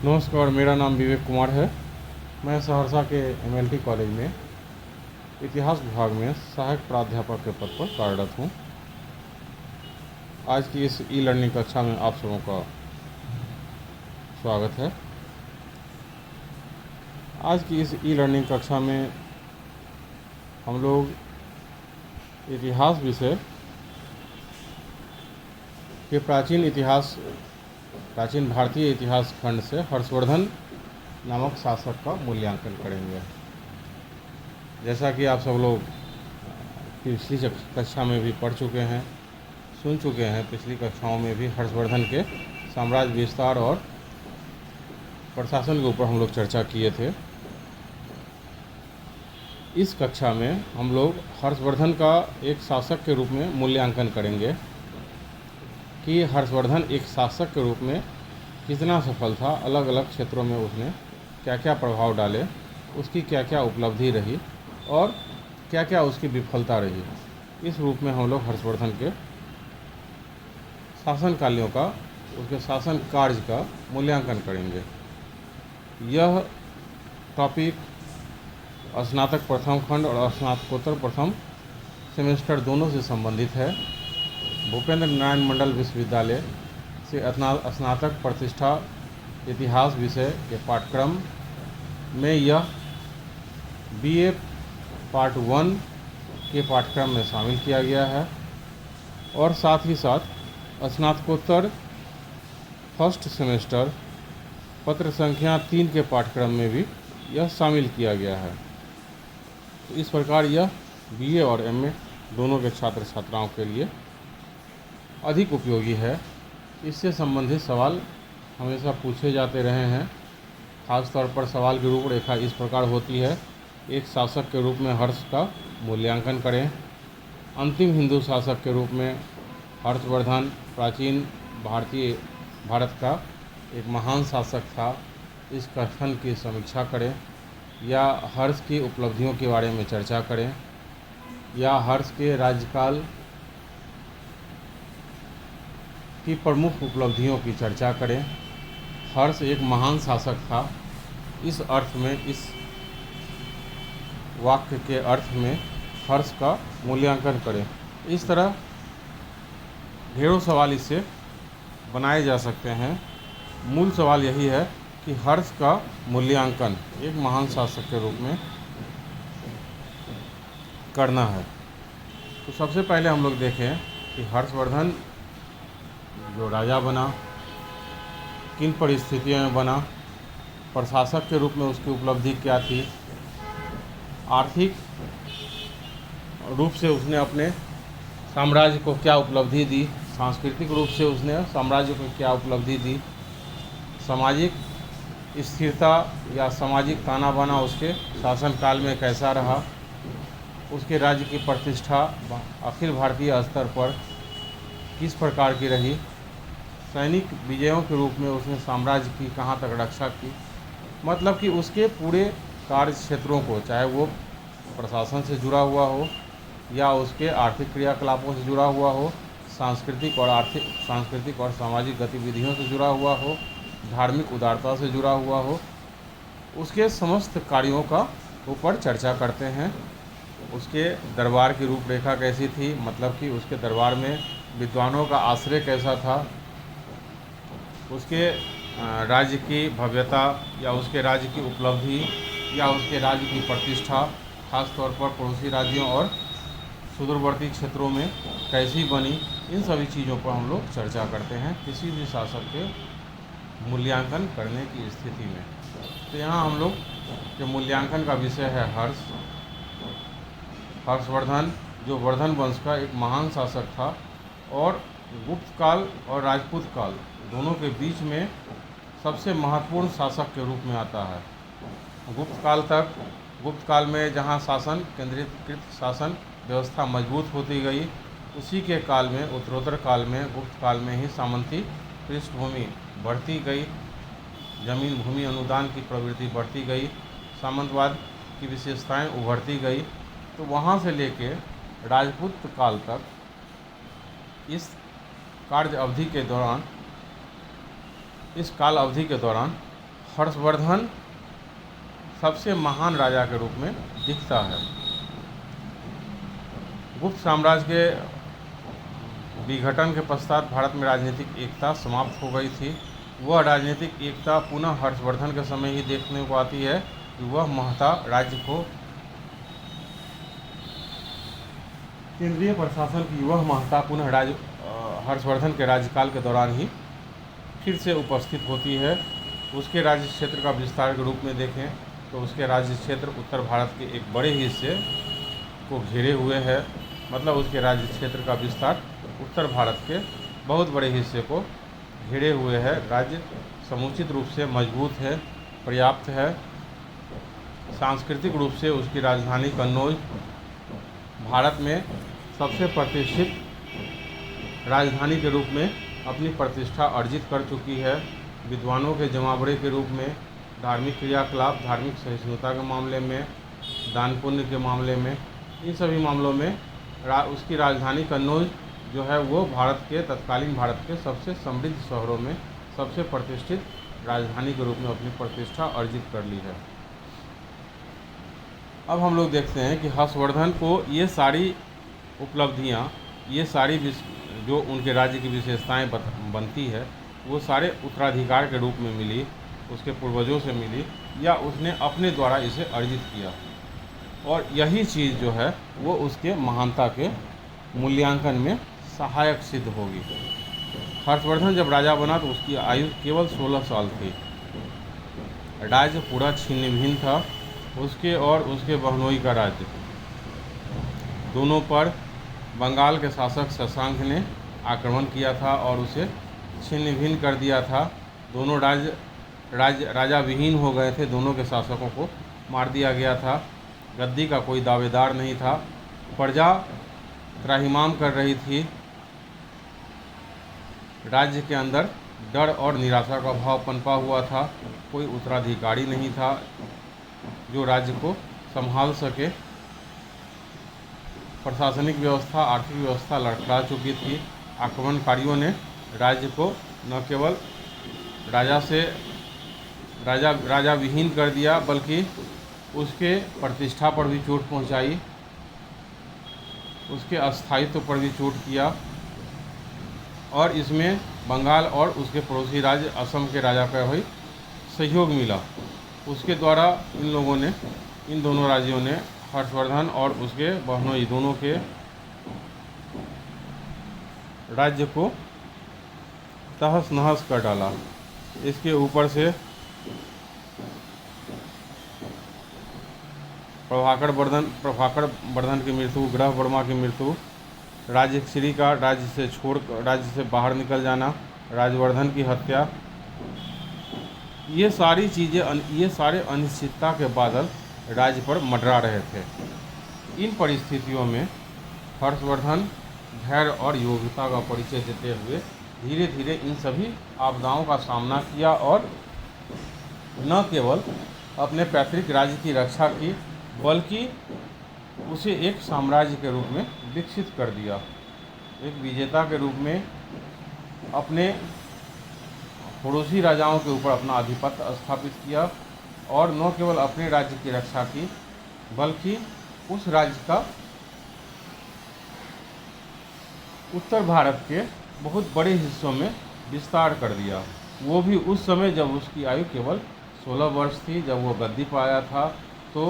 नमस्कार, मेरा नाम विवेक कुमार है। मैं सहरसा के एमएलटी कॉलेज में इतिहास विभाग में सहायक प्राध्यापक के पद पर कार्यरत हूँ। आज की इस ई लर्निंग कक्षा में आप सबों का स्वागत है। आज की इस ई लर्निंग कक्षा में हम लोग इतिहास विषय के प्राचीन भारतीय इतिहास खंड से हर्षवर्धन नामक शासक का मूल्यांकन करेंगे। जैसा कि आप सब लोग पिछली कक्षा में भी पढ़ चुके हैं, सुन चुके हैं, पिछली कक्षाओं में भी हर्षवर्धन के साम्राज्य विस्तार और प्रशासन के ऊपर हम लोग चर्चा किए थे। इस कक्षा में हम लोग हर्षवर्धन का एक शासक के रूप में मूल्यांकन करेंगे कि हर्षवर्धन एक शासक के रूप में कितना सफल था, अलग अलग क्षेत्रों में उसने क्या क्या प्रभाव डाले, उसकी क्या क्या उपलब्धि रही और क्या क्या उसकी विफलता रही। इस रूप में हम लोग हर्षवर्धन के शासन कार्यों का, उसके शासन कार्य का मूल्यांकन करेंगे। यह टॉपिक स्नातक प्रथम खंड और स्नातकोत्तर प्रथम सेमेस्टर दोनों से संबंधित है। भूपेंद्र नारायण मंडल विश्वविद्यालय से स्नातक प्रतिष्ठा इतिहास विषय के पाठ्यक्रम में यह बीए पार्ट 1 के पाठ्यक्रम में शामिल किया गया है और साथ ही साथ स्नातकोत्तर फर्स्ट सेमेस्टर पत्र संख्या 3 के पाठ्यक्रम में भी यह शामिल किया गया है। तो इस प्रकार यह बीए और एमए दोनों के छात्र छात्राओं के लिए अधिक उपयोगी है। इससे संबंधित सवाल हमेशा पूछे जाते रहे हैं। खासतौर पर सवाल की रूपरेखा इस प्रकार होती है: एक शासक के रूप में हर्ष का मूल्यांकन करें। अंतिम हिंदू शासक के रूप में हर्षवर्धन प्राचीन भारत का एक महान शासक था, इस कथन की समीक्षा करें, या हर्ष की उपलब्धियों के बारे में चर्चा करें, या हर्ष के राज्यकाल की प्रमुख उपलब्धियों की चर्चा करें। हर्ष एक महान शासक था, इस अर्थ में, इस वाक्य के अर्थ में हर्ष का मूल्यांकन करें। इस तरह ढेरों सवाल इससे बनाए जा सकते हैं। मूल सवाल यही है कि हर्ष का मूल्यांकन एक महान शासक के रूप में करना है। तो सबसे पहले हम लोग देखें कि हर्षवर्धन जो राजा बना, किन परिस्थितियों में बना, प्रशासक के रूप में उसकी उपलब्धि क्या थी, आर्थिक रूप से उसने अपने साम्राज्य को क्या उपलब्धि दी, सांस्कृतिक रूप से उसने साम्राज्य को क्या उपलब्धि दी, सामाजिक स्थिरता या सामाजिक ताना बाना उसके शासनकाल में कैसा रहा, उसके राज्य की प्रतिष्ठा अखिल भारतीय स्तर पर किस प्रकार की रही, सैनिक विजयों के रूप में उसने साम्राज्य की कहाँ तक रक्षा की। मतलब कि उसके पूरे कार्य क्षेत्रों को, चाहे वो प्रशासन से जुड़ा हुआ हो या उसके आर्थिक क्रियाकलापों से जुड़ा हुआ हो, सांस्कृतिक और सामाजिक गतिविधियों से जुड़ा हुआ हो, धार्मिक उदारता से जुड़ा हुआ हो, उसके समस्त कार्यों का ऊपर चर्चा करते हैं। उसके दरबार की रूपरेखा कैसी थी, मतलब कि उसके दरबार में विद्वानों का आश्रय कैसा था, उसके राज्य की भव्यता या उसके राज्य की उपलब्धि या उसके राज्य की प्रतिष्ठा खास तौर पर पड़ोसी राज्यों और सुदूरवर्ती क्षेत्रों में कैसी बनी। इन सभी चीज़ों पर हम लोग चर्चा करते हैं किसी भी शासक के मूल्यांकन करने की स्थिति में। तो यहाँ हम लोग के मूल्यांकन का विषय है हर्षवर्धन, जो वर्धन वंश का एक महान शासक था और गुप्त काल और राजपूत काल दोनों के बीच में सबसे महत्वपूर्ण शासक के रूप में आता है। गुप्त काल में जहाँ केंद्रीकृत शासन व्यवस्था मजबूत होती गई, उसी के काल में, उत्तरोत्तर काल में, गुप्त काल में ही सामंती पृष्ठभूमि बढ़ती गई, जमीन भूमि अनुदान की प्रवृत्ति बढ़ती गई, सामंतवाद की विशेषताएं उभरती गई। तो वहाँ से लेके राजपूत काल तक इस कार्य अवधि के दौरान, इस काल अवधि के दौरान हर्षवर्धन सबसे महान राजा के रूप में दिखता है। गुप्त साम्राज्य के विघटन के पश्चात भारत में राजनीतिक एकता समाप्त हो गई थी। वह राजनीतिक एकता पुनः हर्षवर्धन के समय ही देखने को आती है कि वह महता राज्य को केंद्रीय प्रशासन की वह महत्ता पुनः हर्षवर्धन के राज्यकाल के दौरान ही फिर से उपस्थित होती है। उसके राज्य क्षेत्र का विस्तार के रूप में देखें तो उसके राज्य क्षेत्र उत्तर भारत के एक बड़े हिस्से को घेरे हुए है। मतलब उसके राज्य क्षेत्र का विस्तार उत्तर भारत के बहुत बड़े हिस्से को घेरे हुए है। राज्य समुचित रूप से मजबूत है, पर्याप्त है। सांस्कृतिक रूप से उसकी राजधानी कन्नौज भारत में सबसे प्रतिष्ठित राजधानी के रूप में अपनी प्रतिष्ठा अर्जित कर चुकी है। विद्वानों के जमावड़े के रूप में, धार्मिक क्रियाकलाप, धार्मिक सहिष्णुता के मामले में, दान पुण्य के मामले में, इन सभी मामलों में उसकी राजधानी कन्नौज जो है वो तत्कालीन भारत के सबसे समृद्ध शहरों में सबसे प्रतिष्ठित राजधानी के रूप में अपनी प्रतिष्ठा अर्जित कर ली है। अब हम लोग देखते हैं कि हर्षवर्धन को ये सारी उपलब्धियाँ, ये सारी जो उनके राज्य की विशेषताएं बनती है वो सारे उत्तराधिकार के रूप में मिली, उसके पूर्वजों से मिली, या उसने अपने द्वारा इसे अर्जित किया। और यही चीज़ जो है वो उसके महानता के मूल्यांकन में सहायक सिद्ध होगी। हर्षवर्धन जब राजा बना तो उसकी आयु केवल 16 साल थी। राज्य पूरा छिन्न भिन्न था। उसके और उसके बहनोई का राज्य दोनों पर बंगाल के शासक शशांक ने आक्रमण किया था और उसे छिन्न भिन्न कर दिया था। दोनों राजा विहीन हो गए थे। दोनों के शासकों को मार दिया गया था। गद्दी का कोई दावेदार नहीं था। प्रजा त्राहिमाम कर रही थी। राज्य के अंदर डर और निराशा का भाव पनपा हुआ था। कोई उत्तराधिकारी नहीं था जो राज्य को संभाल सके। प्रशासनिक व्यवस्था, आर्थिक व्यवस्था लड़खड़ा चुकी थी। आक्रमणकारियों ने राज्य को न केवल राजा विहीन कर दिया बल्कि उसके प्रतिष्ठा पर भी चोट पहुंचाई, उसके अस्थायित्व पर भी चोट किया। और इसमें बंगाल और उसके पड़ोसी राज्य असम के राजा का भी सहयोग मिला। उसके द्वारा इन दोनों राज्यों ने हर्षवर्धन और उसके बहनोई दोनों के राज्य को तहस नहस कर डाला। इसके ऊपर से प्रभाकर वर्धन की मृत्यु, ग्रह वर्मा की मृत्यु, राजश्री का राज्य से बाहर निकल जाना, राजवर्धन की हत्या, ये सारी चीज़ें, ये सारे अनिश्चितता के बादल राज्य पर मंडरा रहे थे। इन परिस्थितियों में हर्षवर्धन धैर्य और योग्यता का परिचय देते हुए धीरे धीरे इन सभी आपदाओं का सामना किया और न केवल अपने पैतृक राज्य की रक्षा की बल्कि उसे एक साम्राज्य के रूप में विकसित कर दिया। एक विजेता के रूप में अपने पड़ोसी राजाओं के ऊपर अपना आधिपत्य स्थापित किया और न केवल अपने राज्य की रक्षा की बल्कि उस राज्य का उत्तर भारत के बहुत बड़े हिस्सों में विस्तार कर दिया। वो भी उस समय जब उसकी आयु केवल 16 वर्ष थी। जब वो गद्दी पर आया था तो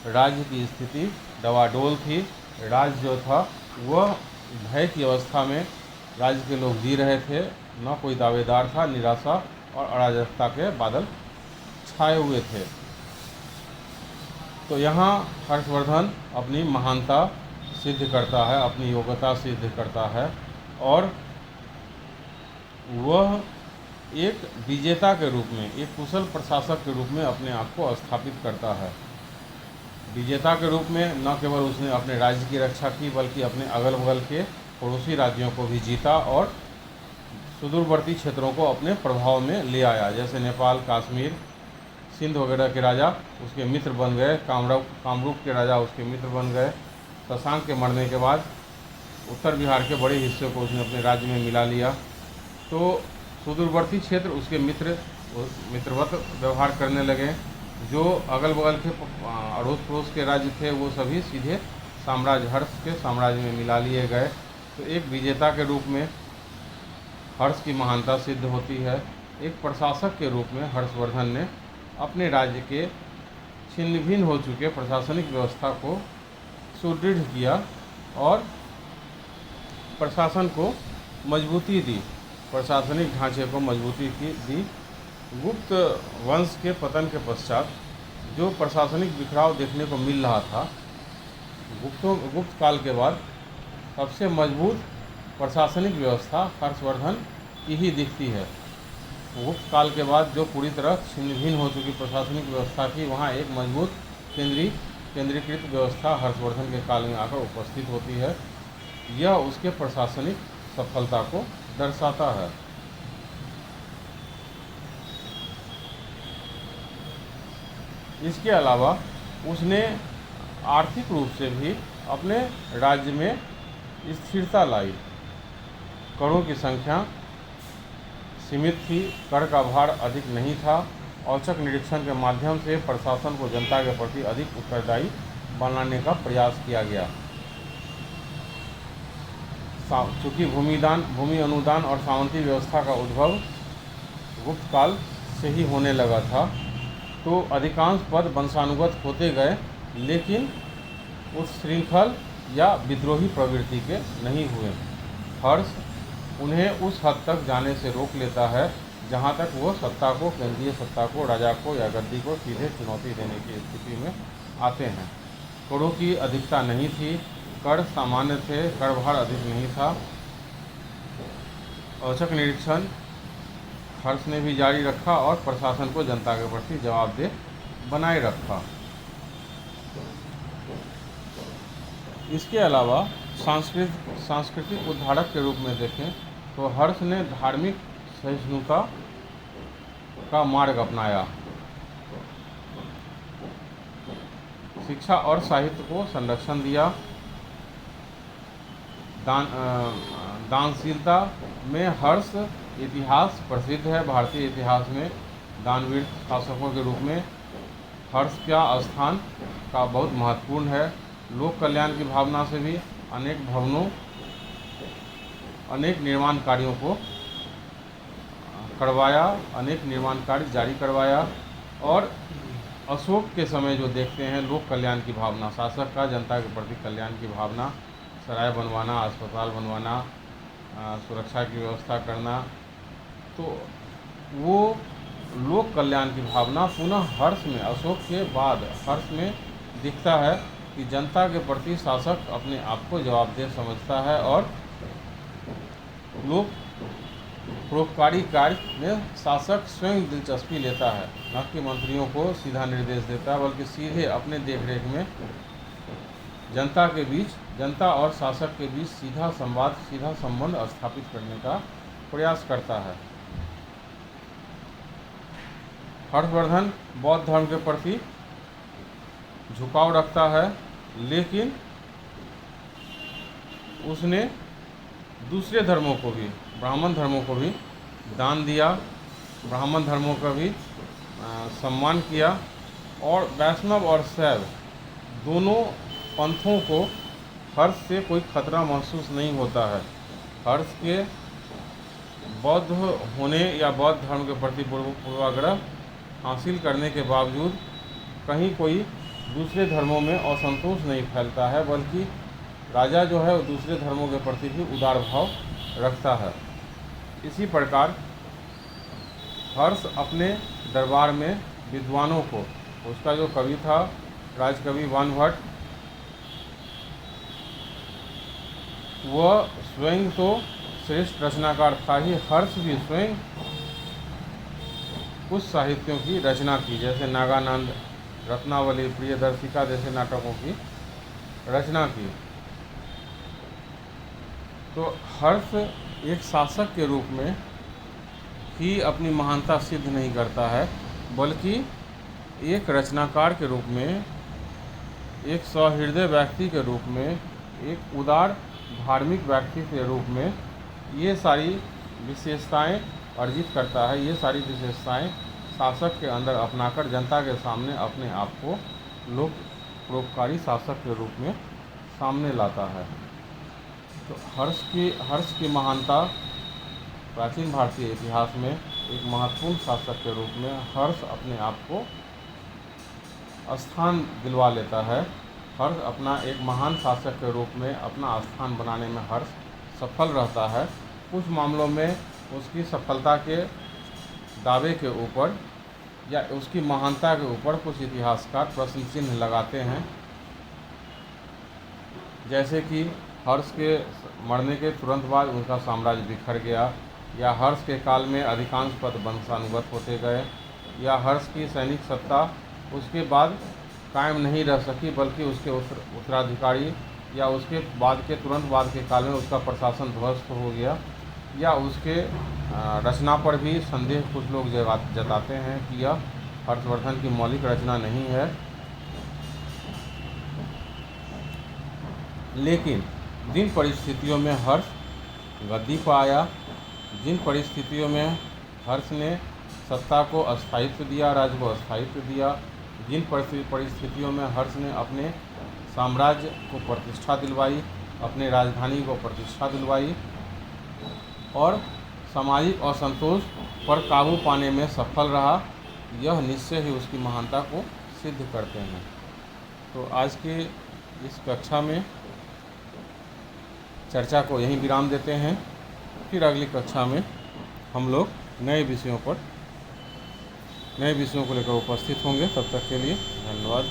राज्य की स्थिति डवाडोल थी। राज्य जो था वह भय की अवस्था में राज्य के लोग जी रहे थे। न कोई दावेदार था। निराशा और अराजकता के बादल छाए हुए थे। तो यहाँ हर्षवर्धन अपनी महानता सिद्ध करता है, अपनी योग्यता सिद्ध करता है और वह एक विजेता के रूप में, एक कुशल प्रशासक के रूप में अपने आप को स्थापित करता है। विजेता के रूप में न केवल उसने अपने राज्य की रक्षा की बल्कि अपने अगल बगल के पड़ोसी राज्यों को भी जीता और सुदूरवर्ती क्षेत्रों को अपने प्रभाव में ले आया। जैसे नेपाल, कश्मीर, सिंध वगैरह के राजा उसके मित्र बन गए। कामरूप के राजा उसके मित्र बन गए। शशांक के मरने के बाद उत्तर बिहार के बड़े हिस्से को उसने अपने राज्य में मिला लिया। तो सुदूरवर्ती क्षेत्र उसके मित्रवत व्यवहार करने लगे। जो अगल बगल के अड़ोस पड़ोस के राज्य थे वो सभी सीधे साम्राज्य हर्ष के साम्राज्य में मिला लिए गए। तो एक विजेता के रूप में हर्ष की महानता सिद्ध होती है। एक प्रशासक के रूप में हर्षवर्धन ने अपने राज्य के छिन्न भिन्न हो चुके प्रशासनिक व्यवस्था को सुदृढ़ किया और प्रशासन को मजबूती दी, प्रशासनिक ढांचे को मजबूती दी। गुप्त वंश के पतन के पश्चात जो प्रशासनिक बिखराव देखने को मिल रहा था, गुप्त काल के बाद सबसे मजबूत प्रशासनिक व्यवस्था हर्षवर्धन की ही दिखती है। गुप्त काल के बाद जो पूरी तरह छिन्न भिन्न हो चुकी प्रशासनिक व्यवस्था थी, वहाँ एक मजबूत केंद्रीकृत व्यवस्था हर्षवर्धन के काल में आकर उपस्थित होती है। यह उसके प्रशासनिक सफलता को दर्शाता है। इसके अलावा उसने आर्थिक रूप से भी अपने राज्य में स्थिरता लाई। करों की संख्या सीमित थी, कर का भार अधिक नहीं था। औचक निरीक्षण के माध्यम से प्रशासन को जनता के प्रति अधिक उत्तरदायी बनाने का प्रयास किया गया। चूँकि भूमि अनुदान और सामंती व्यवस्था का उद्भव गुप्त काल से ही होने लगा था, तो अधिकांश पद वंशानुगत होते गए, लेकिन उस श्रृंखल या विद्रोही प्रवृत्ति के नहीं हुए। हर्ष उन्हें उस हद तक जाने से रोक लेता है जहाँ तक वो सत्ता को, केंद्रीय सत्ता को, राजा को या गद्दी को सीधे चुनौती देने की स्थिति में आते हैं। करों की अधिकता नहीं थी, कर सामान्य थे, कर भार अधिक नहीं था। औचक निरीक्षण हर्ष ने भी जारी रखा और प्रशासन को जनता के प्रति जवाबदेह बनाए रखा। इसके अलावा सांस्कृतिक उद्धारक के रूप में देखें तो हर्ष ने धार्मिक सहिष्णुता का मार्ग अपनाया। शिक्षा और साहित्य को संरक्षण दिया। दानशीलता में हर्ष इतिहास प्रसिद्ध है। भारतीय इतिहास में दानवीर शासकों के रूप में हर्ष का स्थान का बहुत महत्वपूर्ण है। लोक कल्याण की भावना से भी अनेक भवनों, अनेक निर्माण कार्यों को करवाया, अनेक निर्माण कार्य जारी करवाया। और अशोक के समय जो देखते हैं लोक कल्याण की भावना, शासक का जनता के प्रति कल्याण की भावना, सराय बनवाना, अस्पताल बनवाना, सुरक्षा की व्यवस्था करना, तो वो लोक कल्याण की भावना पुनः हर्ष में, अशोक के बाद हर्ष में दिखता है कि जनता के प्रति शासक अपने आप को जवाबदेह समझता है और लोक परोपकारी कार्य में शासक स्वयं दिलचस्पी लेता है, न कि मंत्रियों को सीधा निर्देश देता है, बल्कि सीधे अपने देखरेख में जनता के बीच, जनता और शासक के बीच सीधा संवाद, सीधा संबंध स्थापित करने का प्रयास करता है। हर्षवर्धन बौद्ध धर्म के प्रति झुकाव रखता है, लेकिन उसने दूसरे धर्मों को भी, ब्राह्मण धर्मों को भी दान दिया, ब्राह्मण धर्मों का भी सम्मान किया और वैष्णव और शैव दोनों पंथों को हर्ष से कोई खतरा महसूस नहीं होता है। हर्ष के बौद्ध होने या बौद्ध धर्म के प्रति पूर्वाग्रह हासिल करने के बावजूद कहीं कोई दूसरे धर्मों में असंतोष नहीं फैलता है, बल्कि राजा जो है वो दूसरे धर्मों के प्रति भी उदार भाव रखता है। इसी प्रकार हर्ष अपने दरबार में विद्वानों को, उसका जो कवि था राजकवि वानभट्ट, वह स्वयं तो श्रेष्ठ रचनाकार था ही, हर्ष भी स्वयं कुछ साहित्यों की रचना की, जैसे नागानंद, रत्नावली, प्रियदर्शिका जैसे नाटकों की रचना की। तो हर्ष एक शासक के रूप में ही अपनी महानता सिद्ध नहीं करता है, बल्कि एक रचनाकार के रूप में, एक सहृदय व्यक्ति के रूप में, एक उदार धार्मिक व्यक्ति के रूप में ये सारी विशेषताएं अर्जित करता है। ये सारी विशेषताएं शासक के अंदर अपनाकर जनता के सामने अपने आप को लोक परोपकारी शासक के रूप में सामने लाता है। तो हर्ष की महानता प्राचीन भारतीय इतिहास में एक महत्वपूर्ण शासक के रूप में हर्ष अपने आप को स्थान दिलवा लेता है। हर्ष अपना एक महान शासक के रूप में अपना स्थान बनाने में हर्ष सफल रहता है। कुछ मामलों में उसकी सफलता के दावे के ऊपर या उसकी महानता के ऊपर कुछ इतिहासकार प्रश्न चिन्ह लगाते हैं, जैसे कि हर्ष के मरने के तुरंत बाद उनका साम्राज्य बिखर गया, या हर्ष के काल में अधिकांश पद वंशानुगत होते गए, या हर्ष की सैनिक सत्ता उसके बाद कायम नहीं रह सकी बल्कि उसके उत्तराधिकारी या उसके बाद के तुरंत बाद के काल में उसका प्रशासन ध्वस्त हो गया, या उसके रचना पर भी संदेह कुछ लोग जताते हैं कि यह हर्षवर्धन की मौलिक रचना नहीं है। लेकिन जिन परिस्थितियों में हर्ष गद्दी पर आया, जिन परिस्थितियों में हर्ष ने सत्ता को अस्थायित्व दिया, राज्य को अस्थायित्व दिया, जिन परिस्थितियों में हर्ष ने अपने साम्राज्य को प्रतिष्ठा दिलवाई, अपने राजधानी को प्रतिष्ठा दिलवाई और सामाजिक असंतोष पर काबू पाने में सफल रहा, यह निश्चय ही उसकी महानता को सिद्ध करते हैं। तो आज के इस कक्षा में चर्चा को यहीं विराम देते हैं। फिर अगली कक्षा में हम लोग नए विषयों को लेकर उपस्थित होंगे। तब तक के लिए धन्यवाद।